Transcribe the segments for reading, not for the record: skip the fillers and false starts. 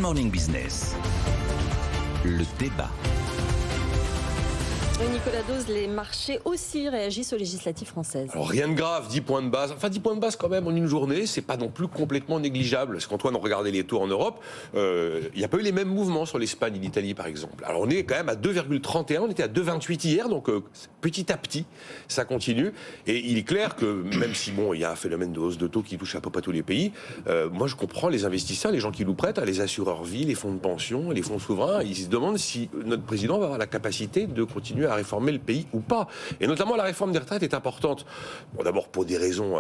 Morning Business, le débat. Nicolas Dose, les marchés aussi réagissent aux législatives françaises. Alors rien de grave, 10 points de base. Enfin 10 points de base quand même en une journée, c'est pas non plus complètement négligeable. Parce qu'Antoine regardait les taux en Europe, il n'y a pas eu les mêmes mouvements sur l'Espagne et l'Italie par exemple. Alors on est quand même à 2,31, on était à 2,28 hier, donc petit à petit ça continue. Et il est clair que même si bon il y a un phénomène de hausse de taux qui touche à peu près tous les pays, moi je comprends les investisseurs, les gens qui nous prêtent, les assureurs vie, les fonds de pension, les fonds souverains, ils se demandent si notre président va avoir la capacité de continuer à réformer le pays ou pas. Et notamment la réforme des retraites est importante. Bon, d'abord pour des raisons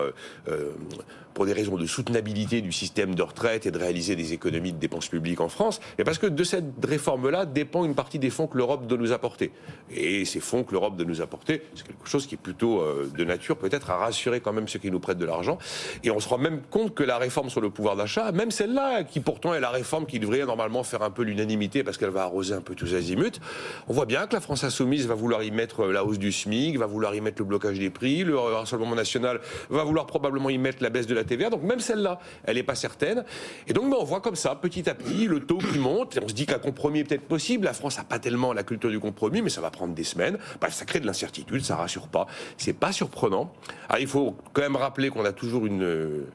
de soutenabilité du système de retraite et de réaliser des économies de dépenses publiques en France, et parce que de cette réforme-là dépend une partie des fonds que l'Europe doit nous apporter. Et ces fonds que l'Europe doit nous apporter, c'est quelque chose qui est plutôt de nature peut-être à rassurer quand même ceux qui nous prêtent de l'argent. Et on se rend même compte que la réforme sur le pouvoir d'achat, même celle-là, qui pourtant est la réforme qui devrait normalement faire un peu l'unanimité parce qu'elle va arroser un peu tous azimuts, on voit bien que la France Insoumise va vouloir y mettre la hausse du SMIC, va vouloir y mettre le blocage des prix, le Rassemblement National va vouloir probablement y mettre la baisse de la TVA, donc même celle-là, elle n'est pas certaine. Et donc on voit comme ça, petit à petit, le taux qui monte, et on se dit qu'un compromis est peut-être possible. La France n'a pas tellement la culture du compromis, mais ça va prendre des semaines. Bref, ça crée de l'incertitude, ça rassure pas. C'est pas surprenant. Alors, il faut quand même rappeler qu'on a toujours une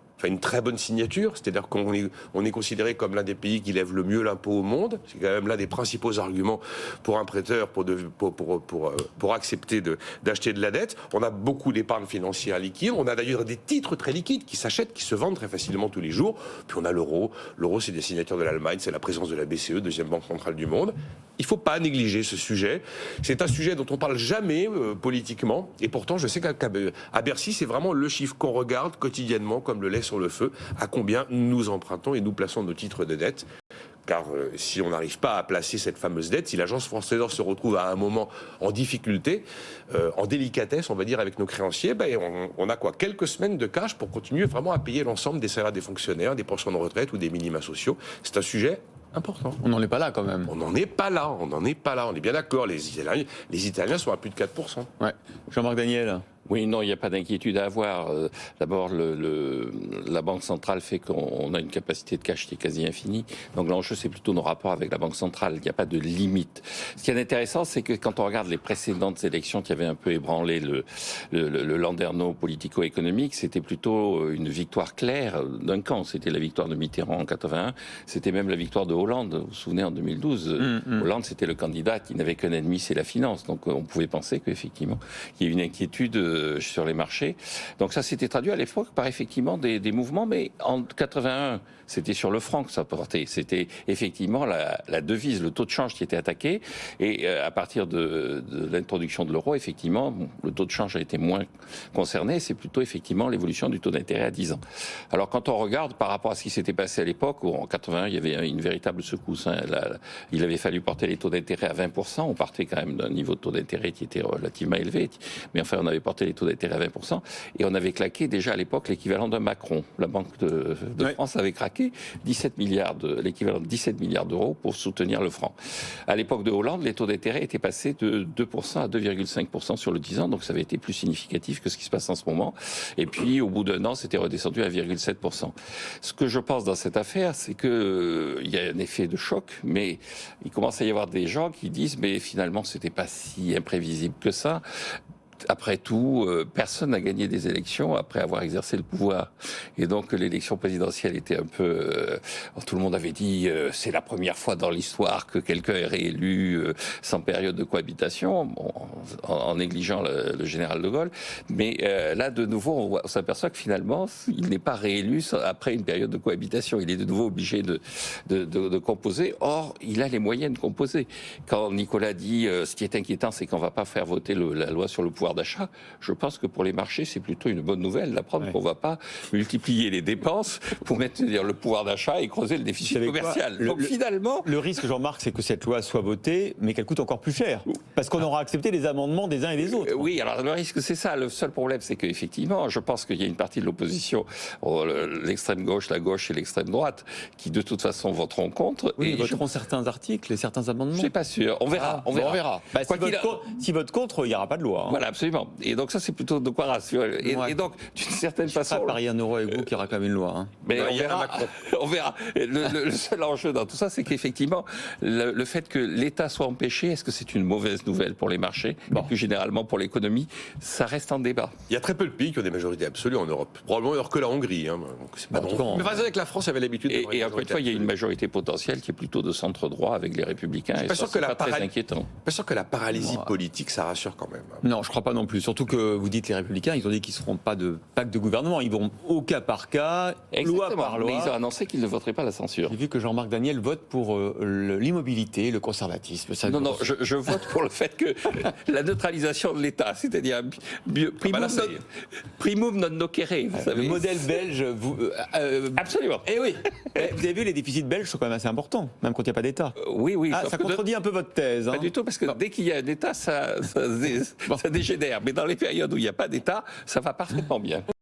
très bonne signature, c'est-à-dire qu'on est considéré comme l'un des pays qui lève le mieux l'impôt au monde. C'est quand même l'un des principaux arguments pour un prêteur pour accepter d'acheter de la dette. On a beaucoup d'épargne financière liquide. On a d'ailleurs des titres très liquides qui s'achètent, qui se vendent très facilement tous les jours. Puis on a l'euro. L'euro, c'est des signatures de l'Allemagne, c'est la présence de la BCE, deuxième banque centrale du monde. Il ne faut pas négliger ce sujet. C'est un sujet dont on ne parle jamais politiquement. Et pourtant, je sais qu'à Bercy, c'est vraiment le chiffre qu'on regarde quotidiennement comme le lait sur le feu, à combien nous empruntons et nous plaçons nos titres de dette. Car si on n'arrive pas à placer cette fameuse dette, si l'Agence France Trésor se retrouve à un moment en difficulté, en délicatesse, on va dire, avec nos créanciers, on a quelques semaines de cash pour continuer vraiment à payer l'ensemble des salaires des fonctionnaires, des pensions de retraite ou des minima sociaux. C'est un sujet important. On n'en est pas là quand même. On n'en est pas là, on est bien d'accord. Les Italiens sont à plus de 4%. Ouais. Jean-Marc Daniel. Oui, non, il n'y a pas d'inquiétude à avoir. D'abord, la Banque centrale fait qu'on a une capacité de cash qui est quasi infinie. Donc l'enjeu, c'est plutôt nos rapports avec la Banque centrale. Il n'y a pas de limite. Ce qui est intéressant, c'est que quand on regarde les précédentes élections qui avaient un peu ébranlé le landerneau politico-économique, c'était plutôt une victoire claire d'un camp. C'était la victoire de Mitterrand en 81. C'était même la victoire de Hollande. Vous vous souvenez, en 2012. Hollande, c'était le candidat qui n'avait qu'un ennemi, c'est la finance. Donc on pouvait penser qu'effectivement, il y a une inquiétude sur les marchés. Donc ça s'était traduit à l'époque par effectivement des mouvements, mais en 81, c'était sur le franc que ça portait. C'était effectivement la devise, le taux de change qui était attaqué. Et à partir de l'introduction de l'euro, effectivement, le taux de change a été moins concerné. C'est plutôt effectivement l'évolution du taux d'intérêt à 10 ans. Alors quand on regarde par rapport à ce qui s'était passé à l'époque, où en 81, il y avait une véritable secousse. Il avait fallu porter les taux d'intérêt à 20%. On partait quand même d'un niveau de taux d'intérêt qui était relativement élevé. Mais enfin, on avait porté les taux d'intérêt à 20%. Et on avait claqué déjà à l'époque l'équivalent d'un Macron. La Banque de France avait craqué l'équivalent de 17 milliards d'euros pour soutenir le franc. À l'époque de Hollande, les taux d'intérêt étaient passés de 2% à 2,5% sur le 10 ans. Donc ça avait été plus significatif que ce qui se passe en ce moment. Et puis, au bout d'un an, c'était redescendu à 1,7%. Ce que je pense dans cette affaire, c'est qu'il y a un effet de choc, mais il commence à y avoir des gens qui disent mais finalement, c'était pas si imprévisible que ça. Après tout, personne n'a gagné des élections après avoir exercé le pouvoir. Et donc l'élection présidentielle était un peu... tout le monde avait dit c'est la première fois dans l'histoire que quelqu'un est réélu sans période de cohabitation, en négligeant le général de Gaulle. Mais là, de nouveau, on s'aperçoit que finalement, il n'est pas réélu après une période de cohabitation. Il est de nouveau obligé de composer. Or, il a les moyens de composer. Quand Nicolas dit ce qui est inquiétant, c'est qu'on ne va pas faire voter la loi sur le pouvoir d'achat, je pense que pour les marchés, c'est plutôt une bonne nouvelle. La preuve qu'on ne va pas multiplier les dépenses pour maintenir le pouvoir d'achat et creuser le déficit commercial. Donc finalement... Le risque, Jean-Marc, c'est que cette loi soit votée, mais qu'elle coûte encore plus cher. Parce qu'on aura accepté les amendements des uns et des autres. Oui, alors le risque, c'est ça. Le seul problème, c'est qu'effectivement, je pense qu'il y a une partie de l'opposition, l'extrême gauche, la gauche et l'extrême droite, qui de toute façon voteront contre. Oui, et voteront certains articles et certains amendements. Je ne suis pas sûr. On verra. On verra. Bah, si vote contre, il n'y aura pas de loi. Hein. Voilà. Absolument. Et donc ça, c'est plutôt de quoi rassurer. Et donc, d'une certaine façon... Pas parier un euro avec vous qu'il y aura quand même une loi. Hein. Mais Ouais, on verra. On verra. Le seul enjeu dans tout ça, c'est qu'effectivement, le fait que l'État soit empêché, est-ce que c'est une mauvaise nouvelle pour les marchés et plus généralement pour l'économie? Ça reste en débat. Il y a très peu de pays qui ont des majorités absolues en Europe. Probablement alors que la Hongrie. Hein. Donc c'est pas drôle. Mais avec la France, avait l'habitude. Et encore une fois, il y a une majorité potentielle qui est plutôt de centre droit avec les Républicains. Et ça, c'est pas très inquiétant. Pas sûr que la paralysie politique, ça rassure quand même. Non, je crois pas non plus. Surtout que vous dites les Républicains, ils ont dit qu'ils ne feront pas de pacte de gouvernement. Ils vont au cas par cas, loi par loi. Mais ils ont annoncé qu'ils ne voteraient pas la censure. J'ai vu que Jean-Marc Daniel vote pour l'immobilité, le conservatisme. Ça, non, je vote pour le fait que la neutralisation de l'État, c'est-à-dire primum non nocere, vous savez. Le modèle belge, Absolument. Eh oui. Vous avez vu, les déficits belges sont quand même assez importants, même quand il n'y a pas d'État. Oui. Ah, ça contredit un peu votre thèse. Pas du tout, parce que dès qu'il y a un État, ça dégénère. Mais dans les périodes où il n'y a pas d'État, ça va parfaitement bien.